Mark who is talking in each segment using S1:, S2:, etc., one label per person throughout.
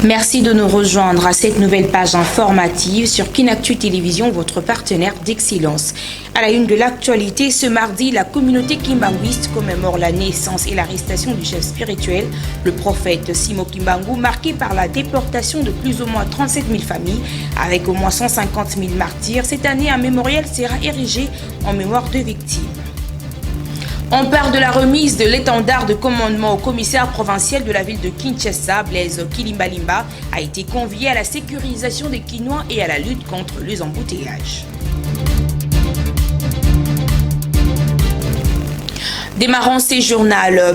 S1: Merci de nous rejoindre à cette nouvelle page informative sur Kinactu Télévision, votre partenaire d'excellence. À la une de l'actualité, ce mardi, la communauté kimbanguiste commémore la naissance et l'arrestation du chef spirituel, le prophète Simo Kimbangu, marqué par la déportation de plus ou moins 37 000 familles, avec au moins 150 000 martyrs. Cette année, un mémorial sera érigé en mémoire de victimes. On parle de la remise de l'étendard de commandement au commissaire provincial de la ville de Kinshasa, Blaise Kilimbalimba, a été convié à la sécurisation des Kinois et à la lutte contre les embouteillages. Démarrons ces journaux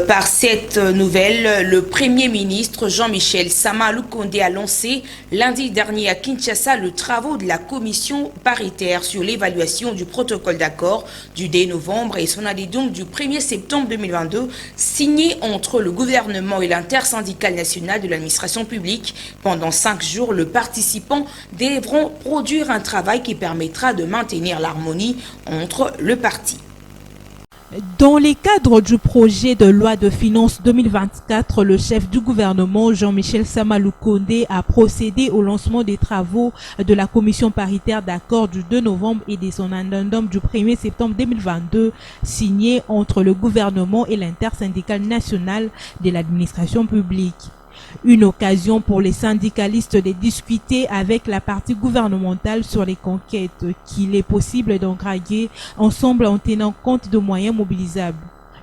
S1: par cette nouvelle. Le Premier ministre Jean-Michel Sama Lukonde a lancé lundi dernier à Kinshasa le travaux de la commission paritaire sur l'évaluation du protocole d'accord du 2 novembre et son adhésion du 1er septembre 2022 signé entre le gouvernement et l'intersyndicale nationale de l'administration publique. Pendant 5 jours, les participants devront produire un travail qui permettra de maintenir l'harmonie entre le parti.
S2: Dans les cadres du projet de loi de finances 2024, le chef du gouvernement Jean-Michel Sama Lukonde a procédé au lancement des travaux de la commission paritaire d'accord du 2 novembre et de son addendum du 1er septembre 2022 signé entre le gouvernement et l'intersyndicale nationale de l'administration publique. Une occasion pour les syndicalistes de discuter avec la partie gouvernementale sur les conquêtes qu'il est possible d'engranger ensemble en tenant compte de moyens mobilisables.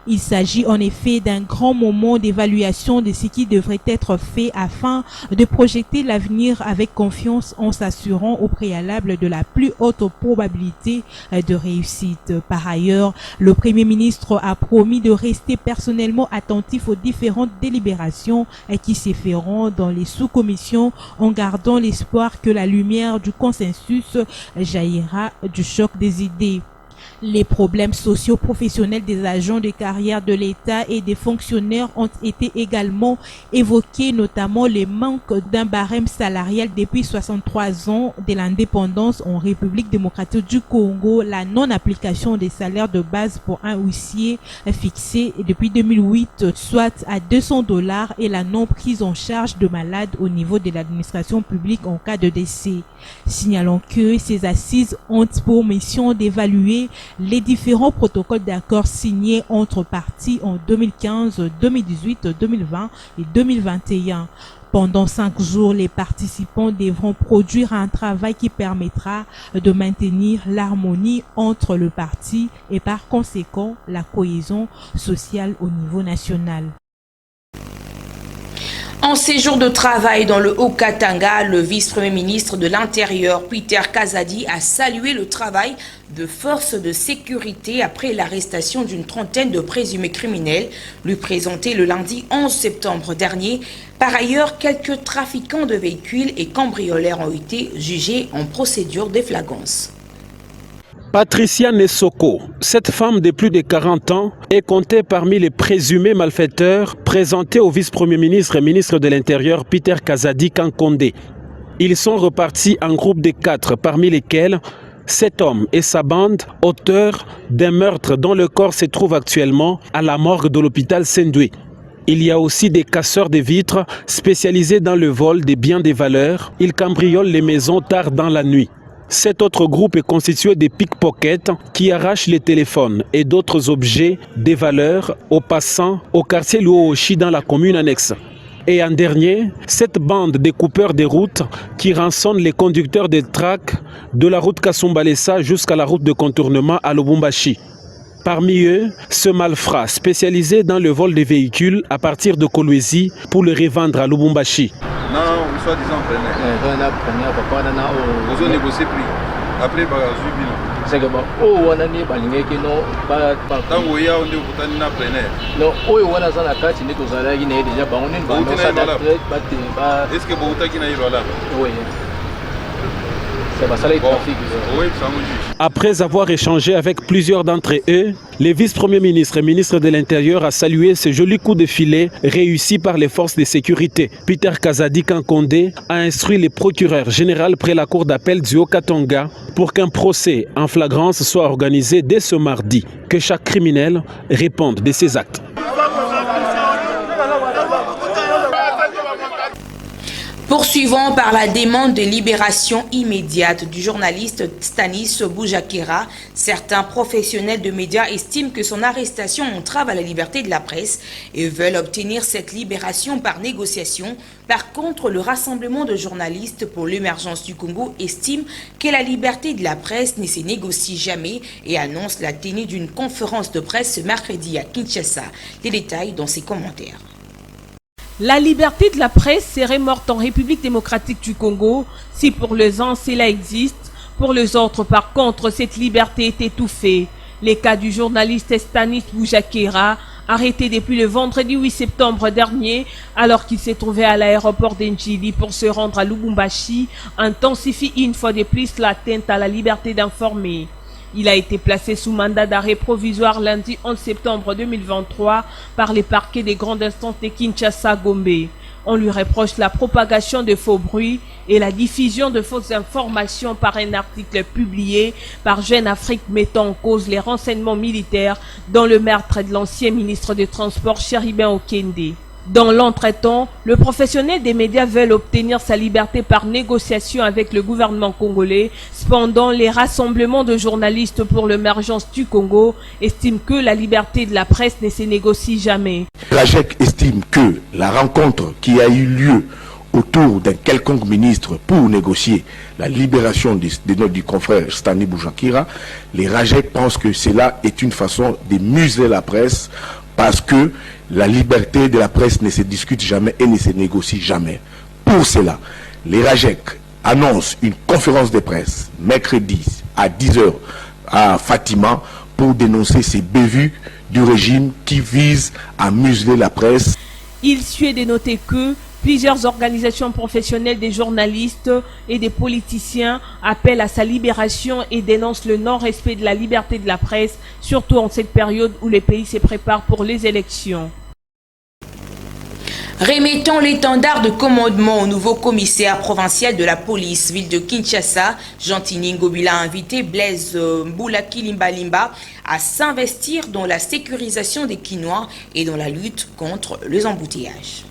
S2: Il s'agit en effet d'un grand moment d'évaluation de ce qui devrait être fait afin de projeter l'avenir avec confiance en s'assurant au préalable de la plus haute probabilité de réussite. Par ailleurs, le Premier ministre a promis de rester personnellement attentif aux différentes délibérations qui se feront dans les sous-commissions en gardant l'espoir que la lumière du consensus jaillira du choc des idées. Les problèmes socio-professionnels des agents de carrière de l'État et des fonctionnaires ont été également évoqués, notamment le manque d'un barème salarial depuis 63 ans de l'indépendance en République démocratique du Congo, la non-application des salaires de base pour un huissier fixé depuis 2008, soit à $200, et la non-prise en charge de malades au niveau de l'administration publique en cas de décès. Signalons que ces assises ont pour mission d'évaluer les différents protocoles d'accord signés entre parties en 2015, 2018, 2020 et 2021. Pendant 5 jours, les participants devront produire un travail qui permettra de maintenir l'harmonie entre le parti et par conséquent la cohésion sociale au niveau national.
S1: En séjour de travail dans le Haut-Katanga, le vice-premier ministre de l'Intérieur, Peter Kazadi, a salué le travail de forces de sécurité après l'arrestation d'une trentaine de présumés criminels, lui présenté le lundi 11 septembre dernier. Par ailleurs, quelques trafiquants de véhicules et cambrioleurs ont été jugés en procédure de flagrance.
S3: Patricia Nessoko, cette femme de plus de 40 ans, est comptée parmi les présumés malfaiteurs présentés au vice-premier ministre et ministre de l'Intérieur Peter Kazadi Kankonde. Ils sont repartis en groupe de 4, parmi lesquels 7 hommes et sa bande, auteurs d'un meurtre dont le corps se trouve actuellement à la morgue de l'hôpital Sendoué. Il y a aussi des casseurs de vitres spécialisés dans le vol des biens de valeur. Ils cambriolent les maisons tard dans la nuit. Cet autre groupe est constitué de pickpockets qui arrachent les téléphones et d'autres objets de valeur aux passants au quartier Luoshi dans la commune annexe. Et en dernier, cette bande de coupeurs de route qui rançonnent les conducteurs de track de la route Kasumbalesa jusqu'à la route de contournement à Lubumbashi. Parmi eux, ce malfrat spécialisé dans le vol des véhicules à partir de Kolwezi pour le revendre à Lubumbashi.
S4: Non, soi-disant preneur. Vous avez négocié prix. Après, c'est que bon. Oh, on a dit que non, pas. Tant que vous avez un preneur. Non, oh, on a la carte, il est déjà est-ce que vous avez là? Oui.
S3: Après avoir échangé avec plusieurs d'entre eux, le vice-premier ministre et ministre de l'Intérieur a salué ce joli coup de filet réussi par les forces de sécurité. Peter Kazadi Kankonde a instruit le procureur général près la cour d'appel du Haut-Katanga pour qu'un procès en flagrance soit organisé dès ce mardi, que chaque criminel réponde de ses actes.
S1: Pour Poursuivons par la demande de libération immédiate du journaliste Stanis Boujakera. Certains professionnels de médias estiment que son arrestation entrave à la liberté de la presse et veulent obtenir cette libération par négociation. Par contre, le Rassemblement de journalistes pour l'émergence du Congo estime que la liberté de la presse ne se négocie jamais et annonce la tenue d'une conférence de presse ce mercredi à Kinshasa. Les détails dans ses commentaires.
S5: La liberté de la presse serait morte en République démocratique du Congo si pour les uns cela existe, pour les autres par contre cette liberté est étouffée. Les cas du journaliste Stanis Boujakera, arrêté depuis le vendredi 8 septembre dernier alors qu'il s'est trouvé à l'aéroport d'Njili pour se rendre à Lubumbashi, intensifie une fois de plus l'atteinte à la liberté d'informer. Il a été placé sous mandat d'arrêt provisoire lundi 11 septembre 2023 par les parquets des grandes instances de Kinshasa-Gombe. On lui reproche la propagation de faux bruits et la diffusion de fausses informations par un article publié par Jeune Afrique mettant en cause les renseignements militaires dans le meurtre de l'ancien ministre des Transports Chéribin Okende. Dans l'entretemps, le professionnel des médias veut obtenir sa liberté par négociation avec le gouvernement congolais. Cependant, les rassemblements de journalistes pour l'émergence du Congo estiment que la liberté de la presse ne se négocie jamais.
S6: RAJEC estime que la rencontre qui a eu lieu autour d'un quelconque ministre pour négocier la libération du confrère Stanis Boujakera, les RAJEC pensent que cela est une façon de museler la presse parce que la liberté de la presse ne se discute jamais et ne se négocie jamais. Pour cela, les RAJEC annoncent une conférence de presse mercredi à 10h à Fatima pour dénoncer ces bévues du régime qui vise à museler la presse.
S5: Il suit de noter que plusieurs organisations professionnelles des journalistes et des politiciens appellent à sa libération et dénoncent le non-respect de la liberté de la presse, surtout en cette période où le pays se prépare pour les élections.
S1: Remettons l'étendard de commandement au nouveau commissaire provincial de la police ville de Kinshasa. Jean-Tini Ngobila a invité Blaise Mboulaki Limbalimba à s'investir dans la sécurisation des Kinois et dans la lutte contre les embouteillages.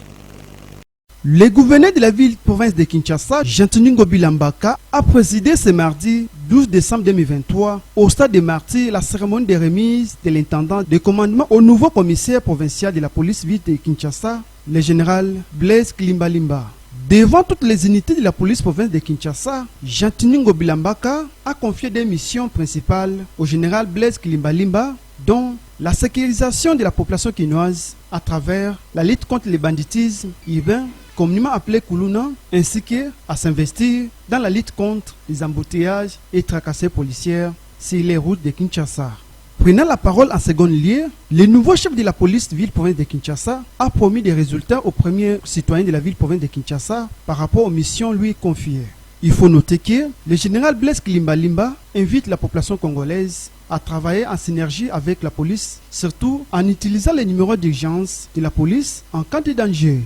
S7: Le gouverneur de la ville-province de Kinshasa, Jean-Tini Ngobila Mbaka, a présidé ce mardi 12 décembre 2023 au stade de Martyrs la cérémonie de remise de l'intendant de commandement au nouveau commissaire provincial de la police ville de Kinshasa, le général Blaise Limbalimba. Devant toutes les unités de la police province de Kinshasa, Jean-Tini Ngobila Mbaka a confié des missions principales au général Blaise Limbalimba, dont la sécurisation de la population quinoise à travers la lutte contre le banditisme urbain, communément appelé Koulouna, ainsi qu'à s'investir dans la lutte contre les embouteillages et tracasseries policières sur les routes de Kinshasa. Prenant la parole en second lieu, le nouveau chef de la police ville-province de Kinshasa a promis des résultats aux premiers citoyens de la ville-province de Kinshasa par rapport aux missions lui confiées. Il faut noter que le général Blaise Limbalimba invite la population congolaise à travailler en synergie avec la police, surtout en utilisant les numéros d'urgence de la police en cas de danger.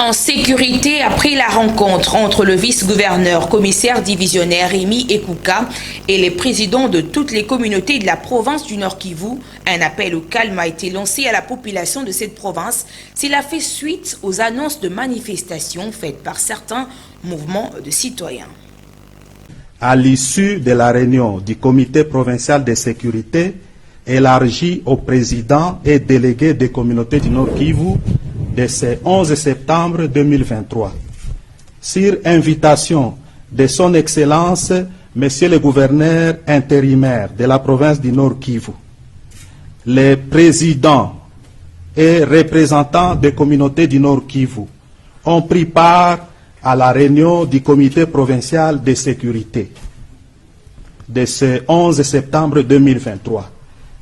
S1: En sécurité, après la rencontre entre le vice-gouverneur commissaire divisionnaire Rémi Ekouka et les présidents de toutes les communautés de la province du Nord Kivu, un appel au calme a été lancé à la population de cette province. Cela fait suite aux annonces de manifestations faites par certains mouvements de citoyens.
S8: À l'issue de la réunion du comité provincial de sécurité, élargi aux présidents et délégués des communautés du Nord Kivu, de ce 11 septembre 2023. Sur invitation de son Excellence, Monsieur le gouverneur intérimaire de la province du Nord Kivu, les présidents et représentants des communautés du Nord Kivu ont pris part à la réunion du comité provincial de sécurité de ce 11 septembre 2023.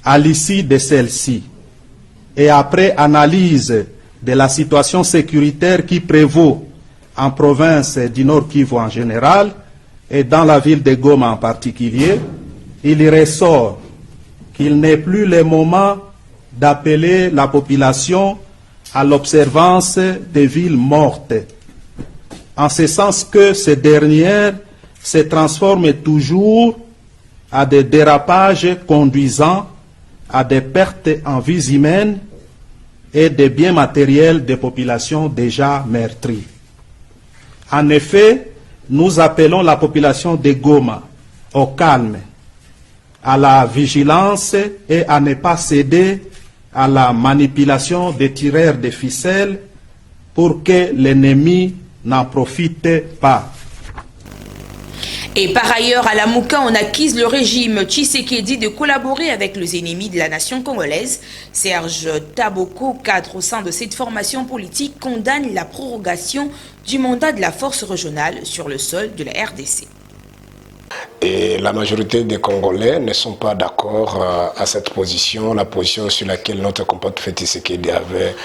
S8: À l'issue de celle-ci, et après analyse de la situation sécuritaire qui prévaut en province du Nord Kivu en général et dans la ville de Goma en particulier, il ressort qu'il n'est plus le moment d'appeler la population à l'observance des villes mortes, en ce sens que ces dernières se transforment toujours à des dérapages conduisant à des pertes en vies humaines et des biens matériels des populations déjà meurtries. En effet, nous appelons la population de Goma au calme, à la vigilance et à ne pas céder à la manipulation des tireurs de ficelles pour que l'ennemi n'en profite pas.
S1: Et par ailleurs, à la Mouka, on accuse le régime Tshisekedi de collaborer avec les ennemis de la nation congolaise. Serge Taboko, cadre au sein de cette formation politique, condamne la prorogation du mandat de la force régionale sur le sol de la RDC.
S9: Et la majorité des Congolais ne sont pas d'accord à cette position, la position sur laquelle notre compatriote Félix Tshisekedi avait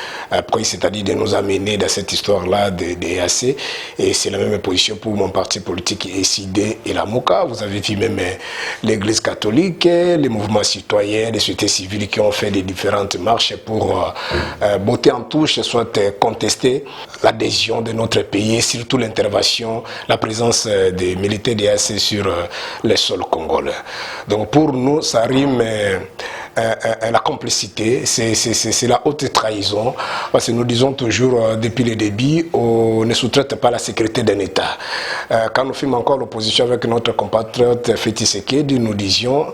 S9: pris, c'est-à-dire de nous amener dans cette histoire-là des EAC. Et c'est la même position pour mon parti politique SID et la MOUCA. Vous avez vu même l'Église catholique, les mouvements citoyens, les sociétés civiles qui ont fait des différentes marches pour botter en touche, soit contester l'adhésion de notre pays, surtout l'intervention, la présence des militaires des EAC sur les sols congolais. Donc pour nous, ça rime la complicité, c'est la haute trahison, parce que nous disons toujours depuis le début, on ne sous-traite pas la sécurité d'un État. Quand nous fîmes encore l'opposition avec notre compatriote Félix Tshisekedi, nous disions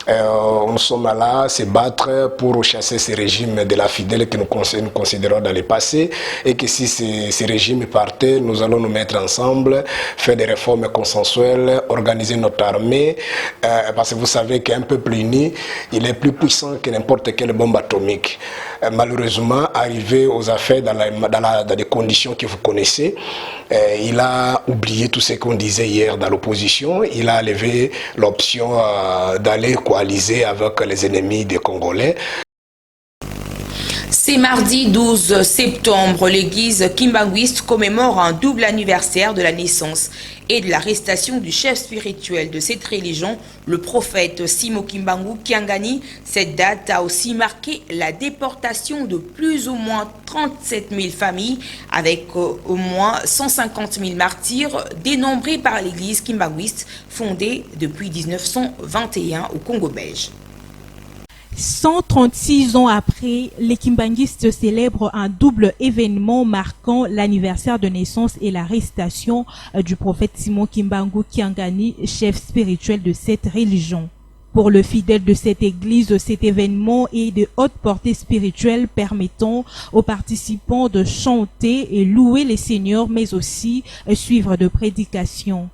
S9: nous sommes là à se battre pour chasser ces régimes de la fidèle que nous considérons dans le passé, et que si ces régimes partaient, nous allons nous mettre ensemble, faire des réformes consensuelles, organiser notre armée, parce que vous savez qu'un peuple uni, il est plus puissant que n'importe quelle bombe atomique. Malheureusement, arrivé aux affaires dans des conditions que vous connaissez, il a oublié tout ce qu'on disait hier dans l'opposition. Il a levé l'option d'aller coaliser avec les ennemis des Congolais.
S1: C'est mardi 12 septembre, l'église kimbanguiste commémore un double anniversaire de la naissance et de l'arrestation du chef spirituel de cette religion, le prophète Simon Kimbangu Kiangani. Cette date a aussi marqué la déportation de plus ou moins 37 000 familles, avec au moins 150 000 martyrs dénombrés par l'église kimbanguiste fondée depuis 1921 au Congo belge.
S2: 136 ans après, les kimbanguistes célèbrent un double événement marquant l'anniversaire de naissance et l'arrestation du prophète Simon Kimbangu Kiangani, chef spirituel de cette religion. Pour le fidèle de cette église, cet événement est de haute portée spirituelle permettant aux participants de chanter et louer les seigneurs, mais aussi suivre de prédications.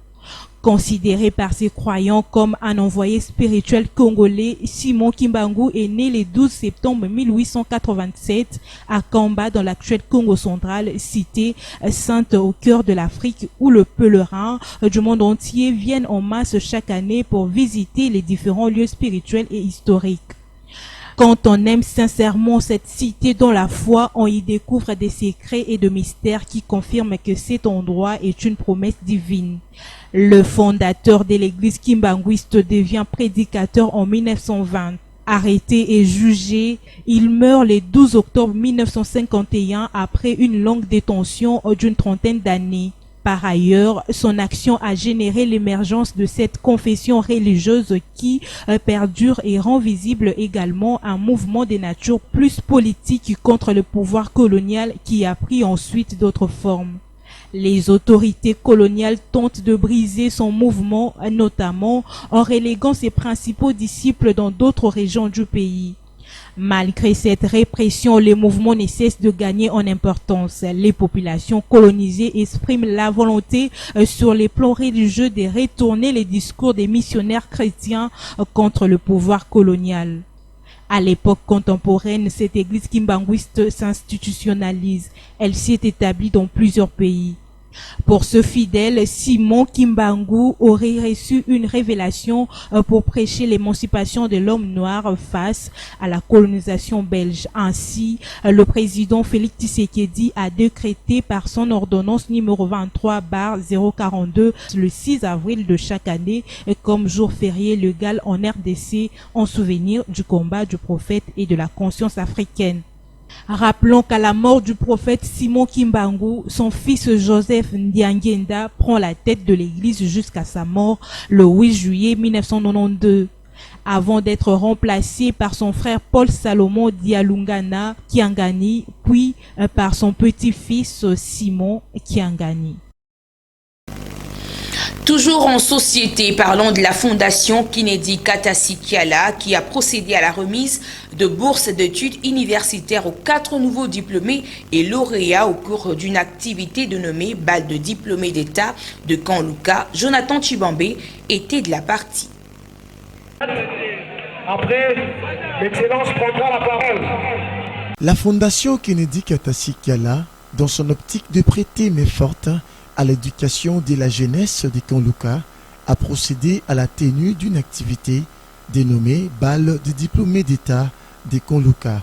S2: Considéré par ses croyants comme un envoyé spirituel congolais, Simon Kimbangu est né le 12 septembre 1887 à Kamba dans l'actuel Congo central, cité sainte au cœur de l'Afrique, où le pèlerin du monde entier viennent en masse chaque année pour visiter les différents lieux spirituels et historiques. Quand on aime sincèrement cette cité dans la foi, on y découvre des secrets et de mystères qui confirment que cet endroit est une promesse divine. Le fondateur de l'église kimbanguiste devient prédicateur en 1920. Arrêté et jugé, il meurt le 12 octobre 1951 après une longue détention d'une trentaine d'années. Par ailleurs, son action a généré l'émergence de cette confession religieuse qui perdure et rend visible également un mouvement de nature plus politique contre le pouvoir colonial qui a pris ensuite d'autres formes. Les autorités coloniales tentent de briser son mouvement, notamment en reléguant ses principaux disciples dans d'autres régions du pays. Malgré cette répression, le mouvement ne cesse de gagner en importance. Les populations colonisées expriment la volonté sur les plans religieux de retourner les discours des missionnaires chrétiens contre le pouvoir colonial. À l'époque contemporaine, cette église kimbanguiste s'institutionnalise. Elle s'est établie dans plusieurs pays. Pour ce fidèle, Simon Kimbangu aurait reçu une révélation pour prêcher l'émancipation de l'homme noir face à la colonisation belge. Ainsi, le président Félix Tshisekedi a décrété par son ordonnance numéro 23/042 le 6 avril de chaque année comme jour férié légal en RDC en souvenir du combat du prophète et de la conscience africaine. Rappelons qu'à la mort du prophète Simon Kimbangu, son fils Joseph Ndiangenda prend la tête de l'église jusqu'à sa mort le 8 juillet 1992, avant d'être remplacé par son frère Paul Salomon Dialungana Kiangani, puis par son petit-fils Simon Kiangani.
S1: Toujours en société, parlons de la fondation Kennedy Katasi-Kiala qui a procédé à la remise de bourses d'études universitaires aux 4 nouveaux diplômés et lauréats au cours d'une activité dénommée Bal de diplômés d'État de Kanluka. Jonathan Chibambé était de la partie.
S10: Après, l'excellence prendra la parole.
S11: La fondation Kennedy Katasi-Kiala, dans son optique de prêter main forte à l'éducation de la jeunesse de Kanluka, a procédé à la tenue d'une activité dénommée Bal de diplômés d'État de Kanluka,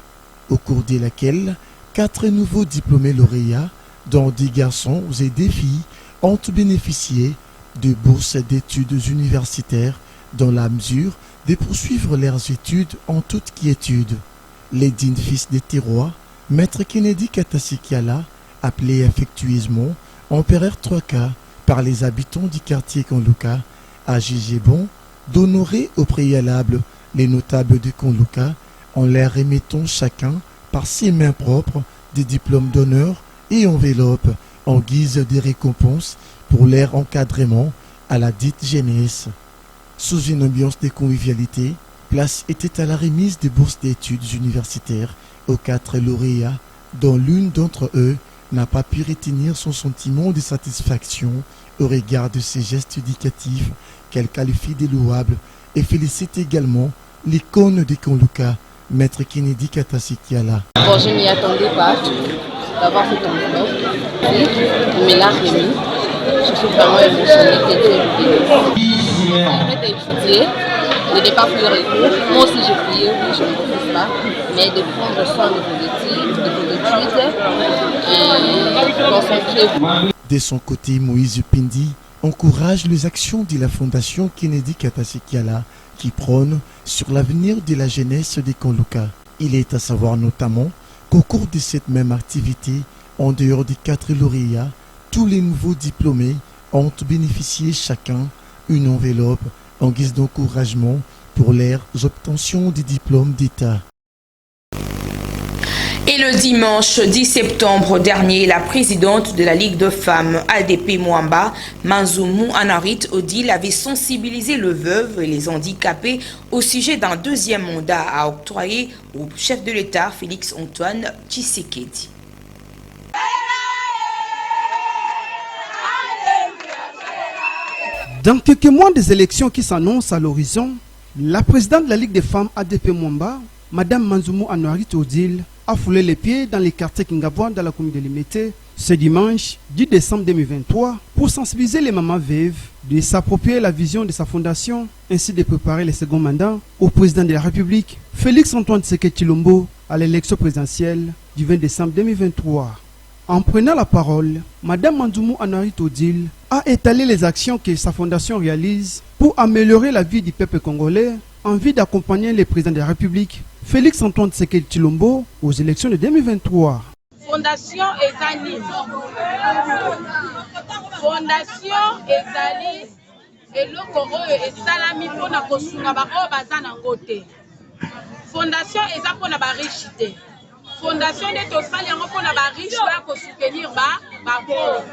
S11: au cours de laquelle 4 nouveaux diplômés lauréats, dont des garçons et des filles, ont bénéficié de bourses d'études universitaires dans la mesure de poursuivre leurs études en toute quiétude. Les dignes fils des terroirs, Maître Kennedy Katasi-Kiala, appelé affectueusement Empereur 3K par les habitants du quartier Kanluka, a jugé bon d'honorer au préalable les notables de Kanluka en leur remettant chacun par ses mains propres des diplômes d'honneur et enveloppes en guise de récompense pour leur encadrement à la dite jeunesse. Sous une ambiance de convivialité, place était à la remise des bourses d'études universitaires aux 4 lauréats, dont l'une d'entre eux n'a pas pu retenir son sentiment de satisfaction au regard de ces gestes éducatifs qu'elle qualifie de louables et félicite également l'icône de Kanluka, Maître Kennedy Katasi-Kiala.
S12: Bon, je n'y attendais pas d'avoir cette enveloppe, mais là, je suis vraiment émotionnée je n'ai pas pleuré. Moi aussi j'ai prié, oui, je ne refuse pas, mais de prendre soin de vos études, concentrer-vous.
S11: De son côté, Moïse Pindi encourage les actions de la fondation Kennedy Katasi-Kiala qui prône sur l'avenir de la jeunesse de Kanluka. Il est à savoir notamment qu'au cours de cette même activité, en dehors des 4 lauréats, tous les nouveaux diplômés ont bénéficié chacun une enveloppe en guise d'encouragement pour leur obtention des diplômes d'État.
S1: Et le dimanche 10 septembre dernier, la présidente de la Ligue de femmes ADP Mwamba, Manzumu Anarit Odile, avait sensibilisé le veuve et les handicapés au sujet d'un deuxième mandat à octroyer au chef de l'État, Félix Antoine Tshisekedi.
S7: Dans quelques mois des élections qui s'annoncent à l'horizon, la présidente de la Ligue des femmes ADP Mwamba, Madame Manzumu Anarit Odile, a foulé les pieds dans les quartiers Kingabouan dans la commune de Limete ce dimanche 10 décembre 2023 pour sensibiliser les mamans veuves de s'approprier la vision de sa fondation ainsi de préparer le second mandat au président de la République, Félix Antoine Tshisekedi Tshilombo, à l'élection présidentielle du 20 décembre 2023. En prenant la parole, Madame Manzumu Anarit Odile a étalé les actions que sa fondation réalise pour améliorer la vie du peuple congolais en vue d'accompagner le président de la République, Félix Antoine Tshisekedi Tshilombo, aux élections de 2023.
S13: Fondation Ezali. Fondation Ezali. Eloko oyo esalami mpona kosunga baoyo baza na ngote. Fondation eza mpona bariche te. Fondation nde tosali yango mpona bariche baya kosoutenir bapauvre.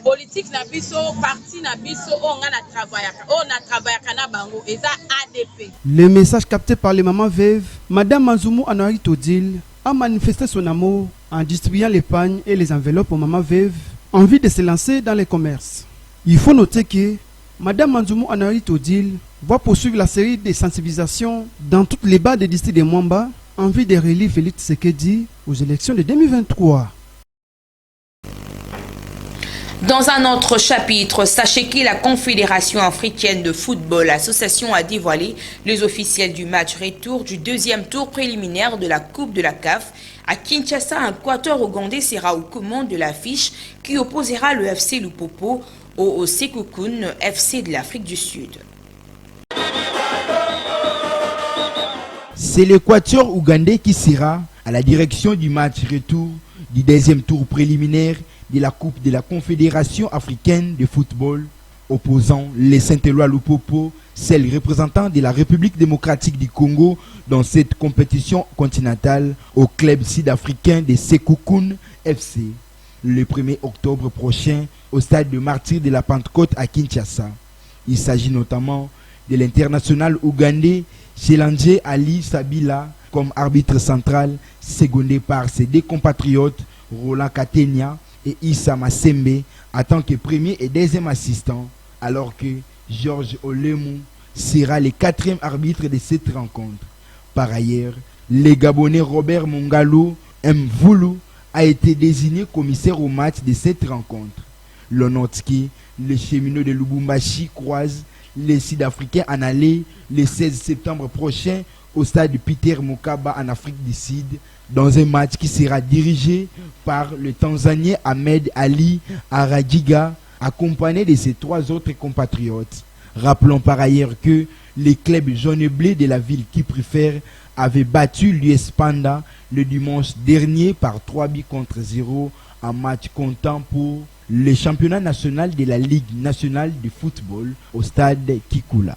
S13: Politique na biso, parti na biso, on a travaillé na bango, eza ADP.
S7: Le message capté par les mamans veuves, Madame Manzumu Anarit Odile a manifesté son amour en distribuant les pagnes et les enveloppes aux mamans veuves en vue de se lancer dans les commerces. Il faut noter que Madame Manzumu Anarit Odile va poursuivre la série de sensibilisations dans toutes les bars des districts de Mwamba en vue de relire Félix Tshisekedi aux élections de 2023.
S1: Dans un autre chapitre, sachez que la Confédération africaine de football association a dévoilé les officiels du match retour du deuxième tour préliminaire de la Coupe de la CAF. À Kinshasa, un quatuor ougandais sera aux commandes de l'affiche qui opposera le FC Lupopo au Sekoukoun FC de l'Afrique du Sud.
S14: C'est le quatuor ougandais qui sera à la direction du match retour du deuxième tour préliminaire de la Coupe de la Confédération africaine de football, opposant les Saint-Éloi Lupopo, celle représentant de la République démocratique du Congo dans cette compétition continentale, au club sud-africain de Sekoukoun FC. le 1er octobre prochain au stade de Martyrs de la Pentecôte à Kinshasa. Il s'agit notamment de l'international ougandais Chelanje Ali Sabila comme arbitre central, secondé par ses deux compatriotes Roland Katenia et Issa Masembe en tant que premier et deuxième assistant, alors que Georges Olemu sera le quatrième arbitre de cette rencontre. Par ailleurs, le Gabonais Robert Mongalo Mvoulou a été désigné commissaire au match de cette rencontre. Lonotski, le cheminot de Lubumbashi, croise les Sud-Africains en aller le 16 septembre prochain au stade Peter Mokaba en Afrique du Sud, dans un match qui sera dirigé par le Tanzanien Ahmed Ali Arajiga, accompagné de ses trois autres compatriotes. Rappelons par ailleurs que les clubs jaune et bleu de la ville qui préfère avait battu l'US Panda le dimanche dernier par 3-0 en match comptant pour le championnat national de la Ligue nationale de football au stade Kikula.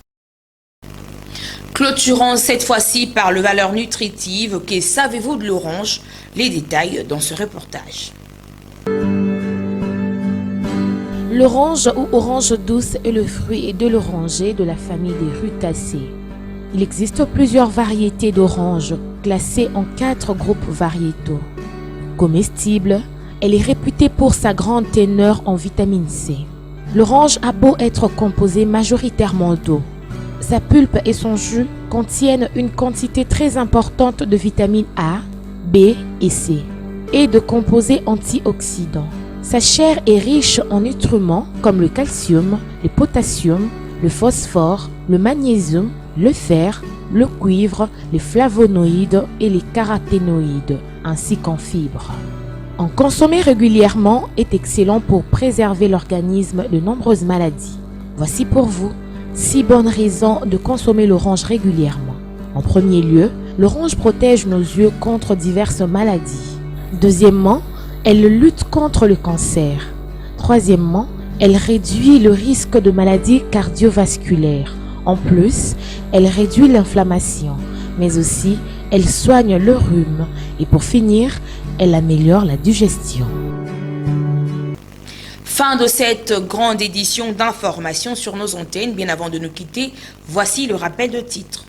S1: Clôturons cette fois-ci par le valeur nutritive. Que savez-vous de l'orange? Les détails dans ce reportage.
S15: L'orange ou orange douce est le fruit de l'oranger de la famille des rutacées. Il existe plusieurs variétés d'oranges classées en 4 groupes variétaux. Comestible, elle est réputée pour sa grande teneur en vitamine C. L'orange a beau être composée majoritairement d'eau. Sa pulpe et son jus contiennent une quantité très importante de vitamines A, B et C et de composés antioxydants. Sa chair est riche en nutriments comme le calcium, le potassium, le phosphore, le magnésium, le fer, le cuivre, les flavonoïdes et les caroténoïdes, ainsi qu'en fibres. En consommer régulièrement est excellent pour préserver l'organisme de nombreuses maladies. Voici pour vous 6 bonnes raisons de consommer l'orange régulièrement. En premier lieu, l'orange protège nos yeux contre diverses maladies. Deuxièmement, elle lutte contre le cancer. Troisièmement, elle réduit le risque de maladies cardiovasculaires. En plus, elle réduit l'inflammation, mais aussi elle soigne le rhume. Et pour finir, elle améliore la digestion.
S1: Fin de cette grande édition d'informations sur nos antennes. Bien avant de nous quitter, voici le rappel de titres.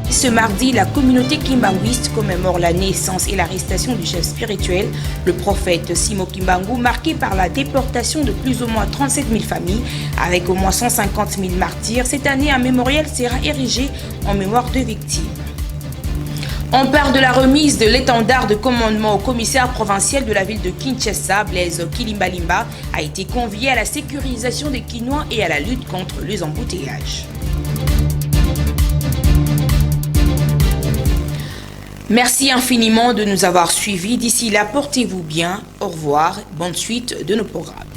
S1: Ce mardi, la communauté kimbanguiste commémore la naissance et l'arrestation du chef spirituel, le prophète Simo Kimbangu, marqué par la déportation de plus ou moins 37 000 familles, avec au moins 150 000 martyrs. Cette année, un mémorial sera érigé en mémoire de victimes. On parle de la remise de l'étendard de commandement au commissaire provincial de la ville de Kinshasa, Blaise Kilimbalimba, a été convié à la sécurisation des Kinois et à la lutte contre les embouteillages. Merci infiniment de nous avoir suivis. D'ici là, portez-vous bien. Au revoir. Bonne suite de nos programmes.